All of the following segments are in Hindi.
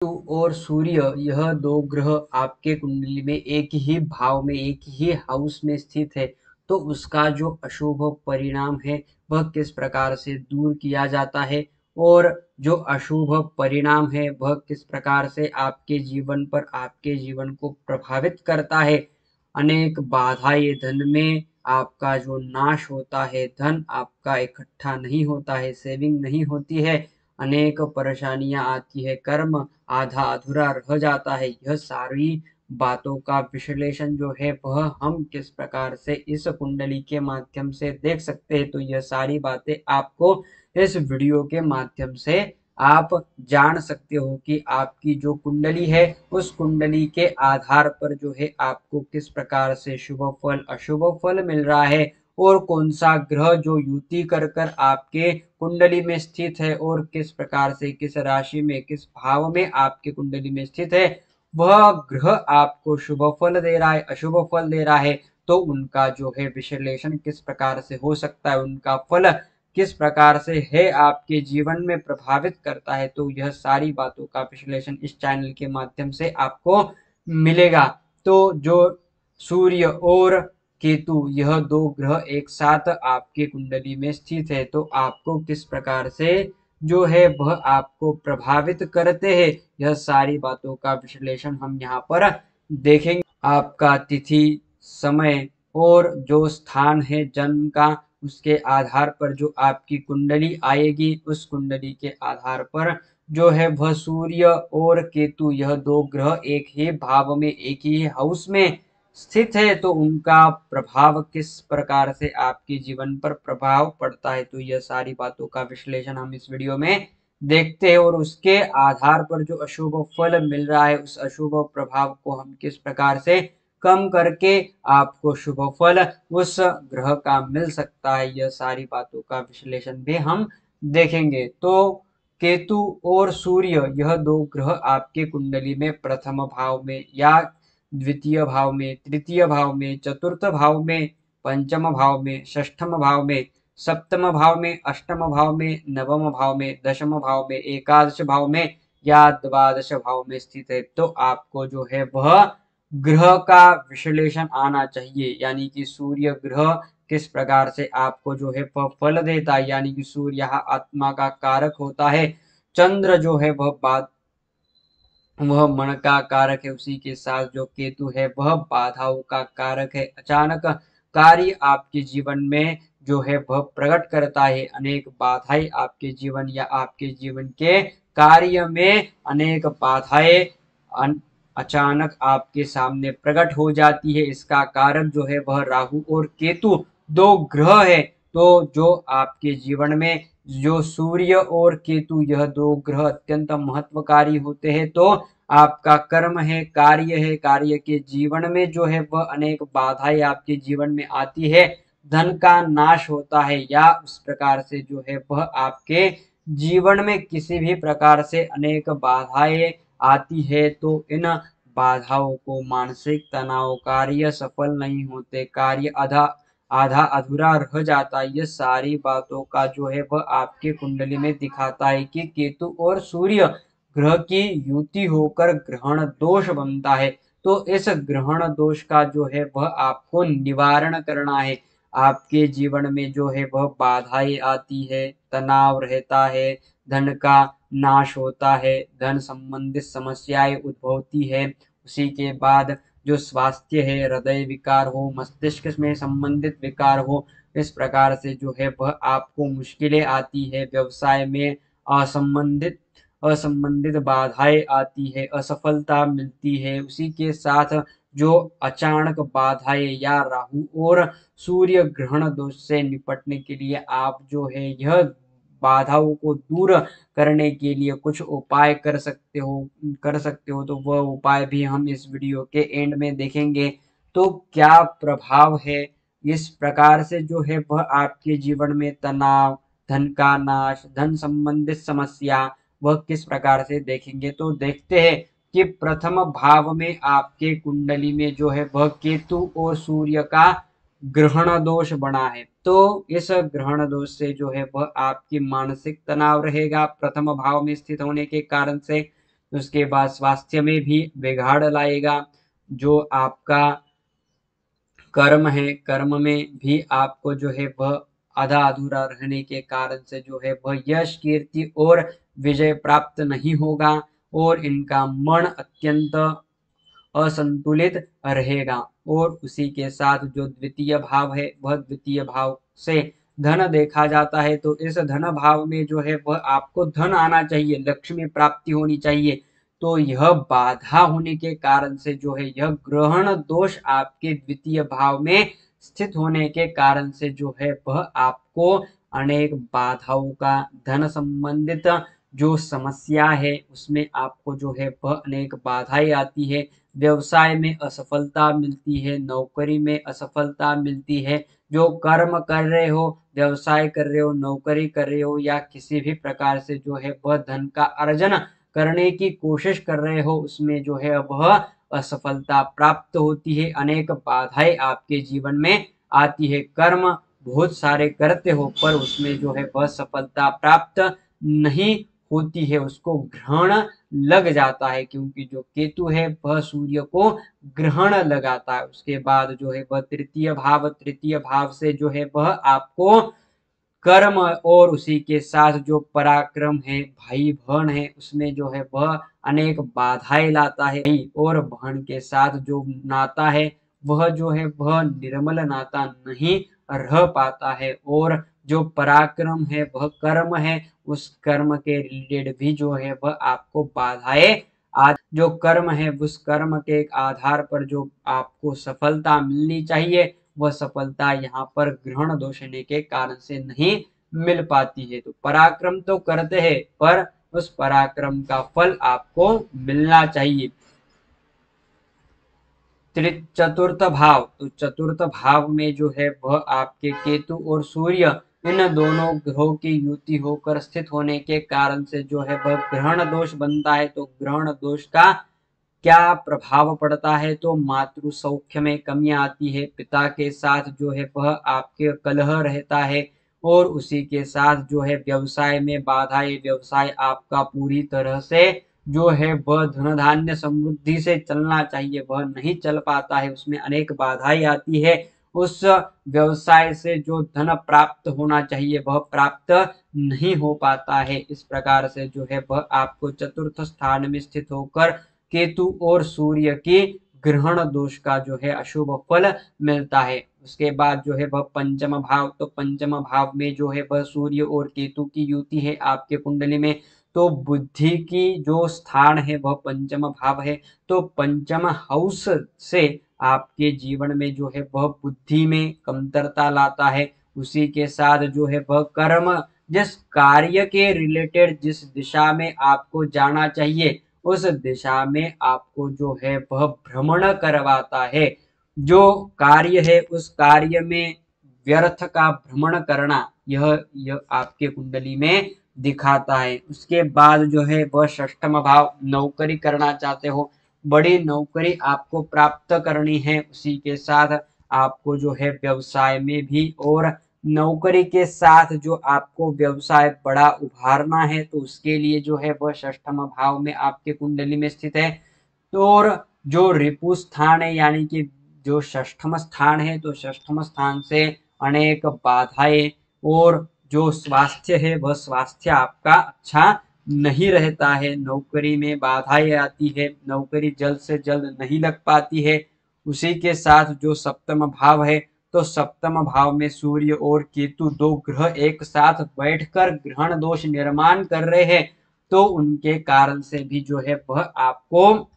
और सूर्य यह दो ग्रह आपके कुंडली में एक ही भाव में एक ही हाउस में स्थित है तो उसका जो अशुभ परिणाम है वह किस प्रकार से दूर किया जाता है और जो अशुभ परिणाम है वह किस प्रकार से आपके जीवन पर आपके जीवन को प्रभावित करता है। अनेक बाधाएं धन में आपका जो नाश होता है, धन आपका इकट्ठा नहीं होता है, सेविंग नहीं होती है, अनेक परेशानियां आती है, कर्म आधा अधूरा रह जाता है। यह सारी बातों का विश्लेषण जो है वह हम किस प्रकार से इस कुंडली के माध्यम से देख सकते हैं, तो यह सारी बातें आपको इस वीडियो के माध्यम से आप जान सकते हो कि आपकी जो कुंडली है उस कुंडली के आधार पर जो है आपको किस प्रकार से शुभ फल अशुभ फल मिल रहा है और कौन सा ग्रह जो युति कर कर आपके कुंडली में स्थित है और किस प्रकार से किस राशि में किस भाव में आपके कुंडली में स्थित है वह ग्रह आपको शुभ फल दे रहा है अशुभ फल दे रहा है, तो उनका जो है विश्लेषण किस प्रकार से हो सकता है, उनका फल किस प्रकार से है आपके जीवन में प्रभावित करता है, तो यह सारी बातों का विश्लेषण इस चैनल के माध्यम से आपको मिलेगा। तो जो सूर्य और केतु यह दो ग्रह एक साथ आपके कुंडली में स्थित है तो आपको किस प्रकार से जो है वह आपको प्रभावित करते हैं, यह सारी बातों का विश्लेषण हम यहाँ पर देखेंगे। आपका तिथि समय और जो स्थान है जन्म का उसके आधार पर जो आपकी कुंडली आएगी उस कुंडली के आधार पर जो है वह सूर्य और केतु यह दो ग्रह एक ही भाव में एक ही हाउस में स्थित है तो उनका प्रभाव किस प्रकार से आपके जीवन पर प्रभाव पड़ता है, तो यह सारी बातों का विश्लेषण हम इस वीडियो में देखते हैं और उसके आधार पर जो अशुभ फल मिल रहा है उस अशुभ प्रभाव को हम किस प्रकार से कम करके आपको शुभ फल उस ग्रह का मिल सकता है, यह सारी बातों का विश्लेषण भी हम देखेंगे। तो केतु और सूर्य यह दो ग्रह आपके कुंडली में प्रथम भाव में या द्वितीय भाव में तृतीय भाव में चतुर्थ भाव में पंचम भाव में षष्ठम भाव में सप्तम भाव में अष्टम भाव में नवम भाव में दशम भाव में एकादश भाव में या द्वादश भाव में स्थित है, तो आपको जो है वह ग्रह का विश्लेषण आना चाहिए, यानी कि सूर्य ग्रह किस प्रकार से आपको जो है फल देता है, यानी कि सूर्य यहाँ आत्मा का कारक होता है, चंद्र जो है वह मन का कारक है, उसी के साथ जो केतु है वह बाधाओं का कारक है। अचानक कार्य आपके जीवन में जो है वह प्रकट करता है, अनेक बाधाएं आपके जीवन या आपके जीवन के कार्य में अनेक बाधाएं अचानक आपके सामने प्रकट हो जाती है। इसका कारक जो है वह राहु और केतु दो ग्रह है, तो जो आपके जीवन में जो सूर्य और केतु यह दो ग्रह अत्यंत महत्वकारी होते हैं, तो आपका कर्म है, कार्य के जीवन में जो है वह अनेक बाधाएं आपके जीवन में आती है, धन का नाश होता है या उस प्रकार से जो है वह आपके जीवन में किसी भी प्रकार से अनेक बाधाएं आती है, तो इन बाधाओं को मानसिक तनाव, कार्य सफल नहीं होते, कार्य आधा आधा अधूरा रह जाता है, ये सारी बातों का जो है वह आपके कुंडली में दिखाता है कि केतु और सूर्य ग्रह की युति होकर ग्रहण दोष बनता है, तो इस ग्रहण दोष का जो है वह आपको निवारण करना है। आपके जीवन में जो है वह बाधाएं आती है, तनाव रहता है, धन का नाश होता है, धन संबंधित समस्याएं उद्भवती है, उसी के बाद जो स्वास्थ्य है, हृदय विकार हो, मस्तिष्क में संबंधित विकार हो, इस प्रकार से जो है वह आपको मुश्किलें आती है, व्यवसाय में असंबंधित असंबंधित बाधाएं आती है, असफलता मिलती है, उसी के साथ जो अचानक बाधाएं या राहु और सूर्य ग्रहण दोष से निपटने के लिए आप जो है यह बाधाओं को दूर करने के लिए कुछ उपाय कर सकते हो, तो वह उपाय भी हम इस वीडियो के एंड में देखेंगे। तो क्या प्रभाव है, इस प्रकार से जो है वह आपके जीवन में तनाव, धन का नाश, धन संबंधित समस्या वह किस प्रकार से देखेंगे, तो देखते हैं कि प्रथम भाव में आपके कुंडली में जो है वह केतु और सूर्य का ग्रहण दोष बना है, तो इस ग्रहण दोष से जो है वह आपकी मानसिक तनाव रहेगा प्रथम भाव में स्थित होने के कारण से। उसके बाद स्वास्थ्य में भी बिगाड़ लाएगा। जो आपका कर्म है, कर्म में भी आपको जो है वह आधा अधूरा रहने के कारण से जो है वह यश, कीर्ति और विजय प्राप्त नहीं होगा, और इनका मन अत्यंत असंतुलित रहेगा। और उसी के साथ जो द्वितीय भाव है, वह द्वितीय भाव से धन देखा जाता है। तो इस धन भाव में जो है वह आपको धन आना चाहिए, लक्ष्मी प्राप्ति होनी चाहिए। तो यह बाधा होने के कारण से जो है यह ग्रहण दोष आपके द्वितीय भाव में स्थित होने के कारण से जो है वह आपको अनेक बाधाओं का, धन संबंधित जो समस्या है उसमें आपको जो है वह अनेक बाधाएं आती है। व्यवसाय में असफलता मिलती है, नौकरी में असफलता मिलती है। जो कर्म कर रहे हो, व्यवसाय कर रहे हो, नौकरी कर रहे हो, या किसी भी प्रकार से जो है वह धन का अर्जन करने की कोशिश कर रहे हो, उसमें जो है वह असफलता प्राप्त होती है। अनेक बाधाएं आपके जीवन में आती है। कर्म बहुत सारे करते हो पर उसमें जो है वह सफलता प्राप्त नहीं होती है, उसको ग्रहण लग जाता है, क्योंकि जो केतु है वह सूर्य को ग्रहण लगाता है। उसके बाद जो है वह तृतीय भाव, तृतीय भाव से जो है वह आपको कर्म और उसी के साथ जो पराक्रम है, भाई बहन है, उसमें जो है वह अनेक बाधाएं लाता है। भाई और बहन के साथ जो नाता है वह जो है वह निर्मल नाता नहीं रह पाता है। और जो पराक्रम है, वह कर्म है, उस कर्म के रिलेटेड भी जो है वह आपको बाधाएं जो कर्म है उस कर्म के आधार पर जो आपको सफलता मिलनी चाहिए, वह सफलता यहाँ पर ग्रहण दोष होने के कारण से नहीं मिल पाती है। तो पराक्रम तो करते हैं पर उस पराक्रम का फल आपको मिलना चाहिए। चतुर्थ भाव, तो चतुर्थ भाव में जो है वह आपके केतु और सूर्य, इन दोनों ग्रहों की युति होकर स्थित होने के कारण से जो है वह ग्रहण दोष बनता है। तो ग्रहण दोष का क्या प्रभाव पड़ता है? तो मातृ सौख्य में कमी आती है, पिता के साथ जो है वह आपके कलह रहता है, और उसी के साथ जो है व्यवसाय में बाधाएं, व्यवसाय आपका पूरी तरह से जो है वह धन धान्य समृद्धि से चलना चाहिए वह नहीं चल पाता है, उसमें अनेक बाधाएं आती है। उस व्यवसाय से जो धन प्राप्त होना चाहिए वह प्राप्त नहीं हो पाता है। इस प्रकार से जो है वह आपको चतुर्थ स्थान में स्थित होकर केतु और सूर्य की ग्रहण दोष का जो है अशुभ फल मिलता है। उसके बाद जो है वह पंचम भाव, तो पंचम भाव में जो है वह सूर्य और केतु की युति है आपके कुंडली में। तो बुद्धि की जो स्थान है वह पंचम भाव है। तो पंचम हाउस से आपके जीवन में जो है वह बुद्धि में कमतरता लाता है। उसी के साथ जो है वह कर्म, जिस कार्य के रिलेटेड जिस दिशा में आपको जाना चाहिए उस दिशा में आपको जो है वह भ्रमण करवाता है। जो कार्य है उस कार्य में व्यर्थ का भ्रमण करना, यह आपके कुंडली में दिखाता है। उसके बाद जो है वह षष्ठम भाव, नौकरी करना चाहते हो, बड़ी नौकरी आपको प्राप्त करनी है, उसी के साथ आपको जो है व्यवसाय में भी और नौकरी के साथ जो आपको व्यवसाय बड़ा उभारना है, तो उसके लिए जो है वह षष्ठम भाव में आपके कुंडली में स्थित है। तो और जो रिपु स्थान है, यानी कि जो षष्ठम स्थान है, तो षष्ठम स्थान से अनेक बाधाएं, और जो स्वास्थ्य है वह स्वास्थ्य आपका अच्छा नहीं रहता है। नौकरी में बाधाएं आती है, नौकरी जल्द से जल्द नहीं लग पाती है। उसी के साथ जो सप्तम भाव है, तो सप्तम भाव में सूर्य और केतु दो ग्रह एक साथ बैठकर ग्रहण दोष निर्माण कर रहे हैं, तो उनके कारण से भी जो है वह आपको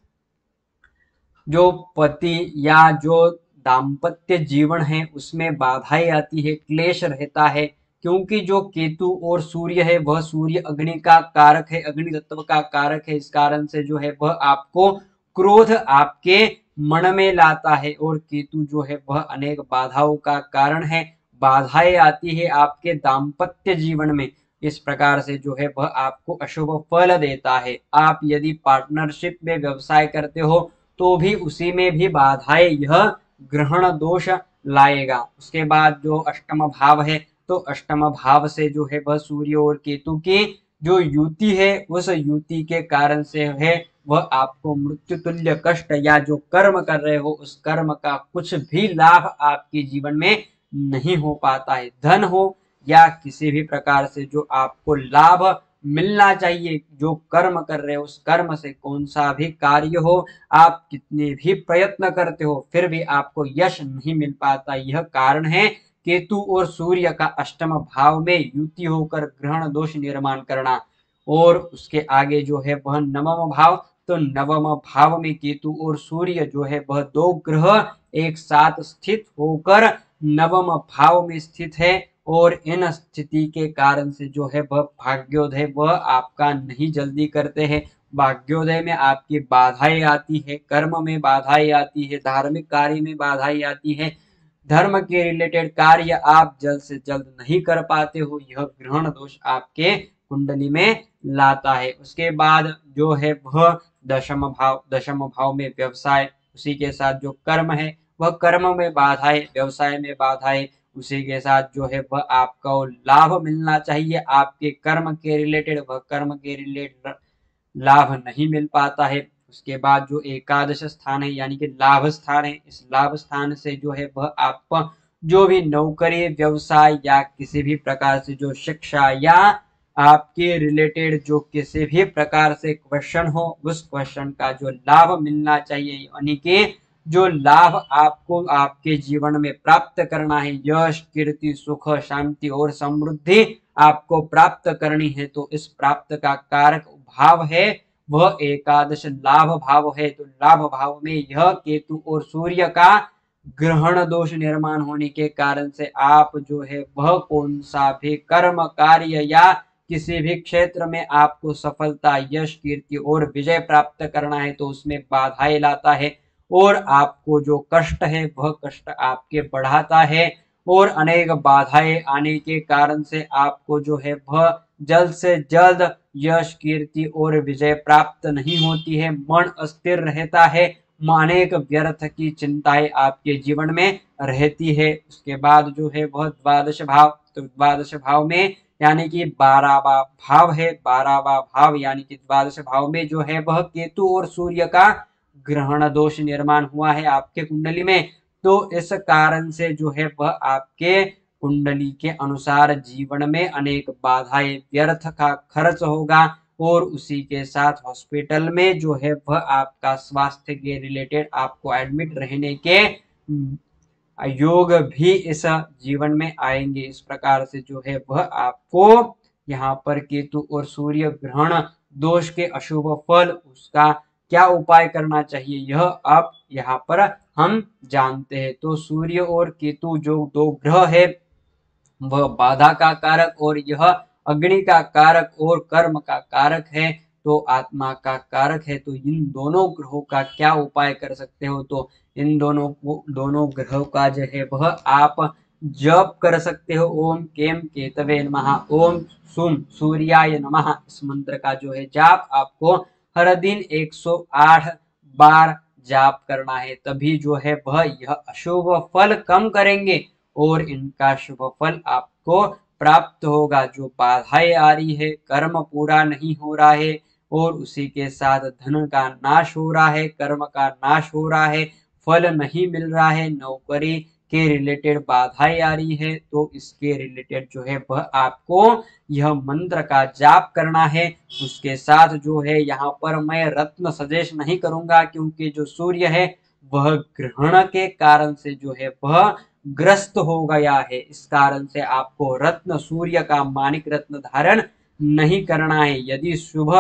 जो पति या जो दाम्पत्य जीवन है उसमें बाधाएं आती है, क्लेश रहता है। क्योंकि जो केतु और सूर्य है वह सूर्य अग्नि का कारक है, अग्नि तत्व का कारक है, इस कारण से जो है वह आपको क्रोध आपके मन में लाता है, और केतु जो है वह अनेक बाधाओं का कारण है। बाधाएं आती है आपके दाम्पत्य जीवन में, इस प्रकार से जो है वह आपको अशुभ फल देता है। आप यदि पार्टनरशिप में व्यवसाय करते हो तो भी उसी में भी बाधाएं यह ग्रहण दोष लाएगा। उसके बाद जो अष्टम भाव है, तो अष्टम भाव से जो है वह सूर्य और केतु की जो युति है उस युति के कारण से है वह आपको मृत्यु तुल्य कष्ट या जो कर्म कर रहे हो उस कर्म का कुछ भी लाभ आपके जीवन में नहीं हो पाता है। धन हो या किसी भी प्रकार से जो आपको लाभ मिलना चाहिए, जो कर्म कर रहे हो उस कर्म से कौन सा भी कार्य हो, आप कितने भी प्रयत्न करते हो फिर भी आपको यश नहीं मिल पाता। यह कारण है केतु और सूर्य का अष्टम भाव में युति होकर ग्रहण दोष निर्माण करना। और उसके आगे जो है वह नवम भाव, तो नवम भाव में केतु और सूर्य जो है वह दो ग्रह एक साथ स्थित होकर नवम भाव में स्थित है। और इन स्थिति के कारण से जो है वह भाग्योदय वह आपका नहीं जल्दी करते हैं। भाग्योदय में आपकी बाधाएं आती है, कर्म में बाधाएं आती है, धार्मिक कार्य में बाधाएं आती है, धर्म के रिलेटेड कार्य आप जल्द से जल्द नहीं कर पाते हो, यह ग्रहण दोष आपके कुंडली में लाता है। उसके बाद जो है वह दशम भाव में व्यवसाय, उसी के साथ जो कर्म है वह कर्म में बाधाएं, व्यवसाय में बाधाएं, उसी के साथ जो है वह आपको लाभ मिलना चाहिए आपके कर्म के रिलेटेड, वह कर्म के रिलेटेड लाभ नहीं मिल पाता है। उसके बाद जो एकादश स्थान है यानी कि लाभ स्थान है, इस लाभ स्थान से जो है वह आप जो भी नौकरी व्यवसाय या किसी भी प्रकार से जो शिक्षा या आपके रिलेटेड जो किसी भी प्रकार से क्वेश्चन हो उस क्वेश्चन का जो लाभ मिलना चाहिए, यानी कि जो लाभ आपको आपके जीवन में प्राप्त करना है, यश कीर्ति सुख शांति और समृद्धि आपको प्राप्त करनी है, तो इस प्राप्त का कारक भाव है वह एकादश लाभ भाव है। तो लाभ भाव में यह केतु और सूर्य का ग्रहण दोष निर्माण होने के कारण से आप जो है वह कौन सा भी कर्म कार्य या किसी भी क्षेत्र में आपको सफलता यश कीर्ति और विजय प्राप्त करना है तो उसमें बाधाएं लाता है। और आपको जो कष्ट है वह कष्ट आपके बढ़ाता है। और अनेक बाधाएं आने के कारण से आपको जो है वह जल्द से जल्द यश कीर्ति और विजय प्राप्त नहीं होती है, मन अस्थिर रहता है, अनेक व्यर्थ की चिंताएं आपके जीवन में रहती है। उसके बाद जो है वह द्वादश भाव, तो द्वादश भाव में यानी कि 12वां भाव है, 12वां भाव यानी कि द्वादश भाव में जो है वह केतु और सूर्य का ग्रहण दोष निर्माण हुआ है आपके कुंडली में। तो इस कारण से जो है वह आपके कुंडली के अनुसार जीवन में अनेक बाधाएं, व्यर्थ का खर्च होगा और उसी के साथ हॉस्पिटल में जो है वह आपका स्वास्थ्य के रिलेटेड आपको एडमिट रहने के योग भी इस जीवन में आएंगे। इस प्रकार से जो है वह आपको यहाँ पर केतु और सूर्य ग्रहण दोष के अशुभ फल उसका क्या उपाय करना चाहिए यह अब यहाँ पर हम जानते हैं। तो सूर्य और केतु जो दो ग्रह है वह बाधा का कारक और यह अग्नि का कारक और कर्म का कारक है, तो आत्मा का कारक है। तो इन दोनों ग्रहों का क्या उपाय कर सकते हो, तो इन दोनों ग्रहों का जो है वह आप जप कर सकते हो। ओम केम केतवे नमः, ओम सुम सूर्याय नमः, इस मंत्र का जो है जाप आपको हर दिन 108 बार जाप करना है, तभी जो है वह यह अशुभ फल कम करेंगे और इनका शुभ फल आपको प्राप्त होगा। जो बाधाएं आ रही है, कर्म पूरा नहीं हो रहा है और उसी के साथ धन का नाश हो रहा है, कर्म का नाश हो रहा है, फल नहीं मिल रहा है, नौकरी के रिलेटेड बाधाएं आ रही है, तो इसके रिलेटेड जो है वह आपको यह मंत्र का जाप करना है। उसके साथ जो है यहाँ पर मैं रत्न सजेस्ट नहीं करूंगा क्योंकि जो सूर्य है वह ग्रहण के कारण से जो है वह ग्रस्त हो गया है, इस कारण से आपको रत्न सूर्य का मानिक रत्न धारण नहीं करना है। यदि शुभ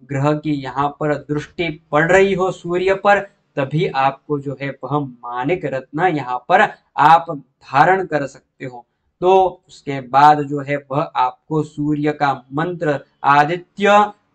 ग्रह की यहाँ पर दृष्टि पड़ रही हो सूर्य पर तभी आपको जो है वह मानिक रत्न यहाँ पर आप धारण कर सकते हो। तो उसके बाद जो है वह आपको सूर्य का मंत्र आदित्य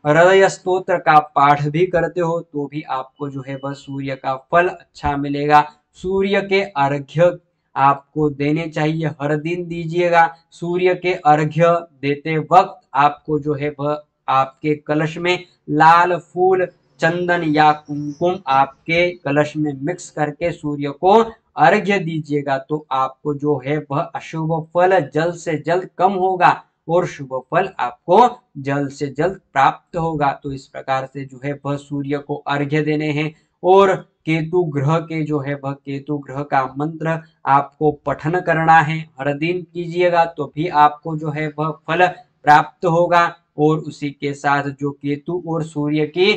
हृदय स्तोत्र का पाठ भी करते हो तो भी आपको जो है वह सूर्य का फल अच्छा मिलेगा। सूर्य के अर्घ्य आपको देने चाहिए, हर दिन दीजिएगा। सूर्य के अर्घ्य देते वक्त आपको जो है वह आपके कलश में लाल फूल चंदन या कुमकुम आपके कलश में मिक्स करके सूर्य को अर्घ्य दीजिएगा, तो आपको जो है वह अशुभ फल जल्द से जल्द कम होगा और शुभ फल आपको जल्द से जल्द प्राप्त होगा। तो इस प्रकार से जो है वह सूर्य को अर्घ्य देने हैं। और केतु ग्रह के जो है वह केतु ग्रह का मंत्र आपको पठन करना है, हर दिन कीजिएगा तो भी आपको जो है वह फल प्राप्त होगा। और उसी के साथ जो केतु और सूर्य की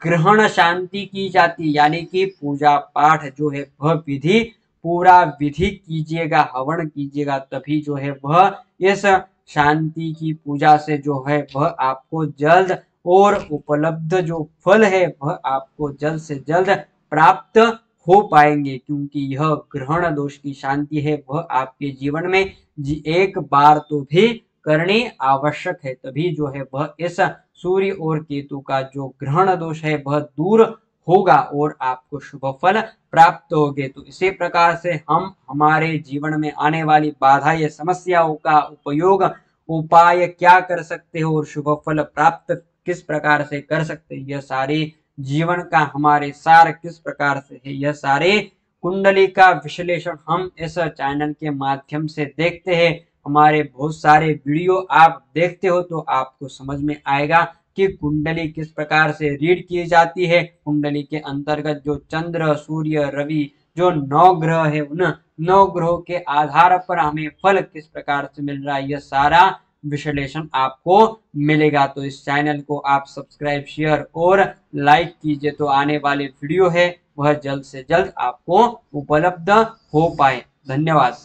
ग्रहण शांति की जाती, यानी कि पूजा पाठ जो है वह विधि, पूरा विधि कीजिएगा, हवन कीजिएगा, तभी जो है वह इस शांति की पूजा से जो है वह आपको जल्द और उपलब्ध जो फल है वह आपको जल्द से जल्द प्राप्त हो पाएंगे। क्योंकि यह ग्रहण दोष की शांति है वह आपके जीवन में एक बार तो भी करनी आवश्यक है, तभी जो है वह इस सूर्य और केतु का जो ग्रहण दोष है वह दूर होगा और आपको शुभ फल प्राप्त होंगे। तो इसी प्रकार से हम हमारे जीवन में आने वाली बाधा या समस्याओं का उपाय क्या कर सकते हो और शुभ फल प्राप्त किस प्रकार से कर सकते हैं, यह सारे जीवन का हमारे सार किस प्रकार से है, यह सारे कुंडली का विश्लेषण हम इस चैनल के माध्यम से देखते हैं। हमारे बहुत सारे वीडियो आप देखते हो तो आपको समझ में आएगा कि कुंडली किस प्रकार से रीड की जाती है। कुंडली के अंतर्गत जो चंद्र, सूर्य, रवि जो 9 ग्रह है, उन 9 ग्रहों के आधार पर हमें फल किस प्रकार से मिल रहा है, यह सारा विश्लेषण आपको मिलेगा। तो इस चैनल को आप सब्सक्राइब, शेयर और लाइक कीजिए तो आने वाले वीडियो है वह जल्द से जल्द आपको उपलब्ध हो पाए। धन्यवाद।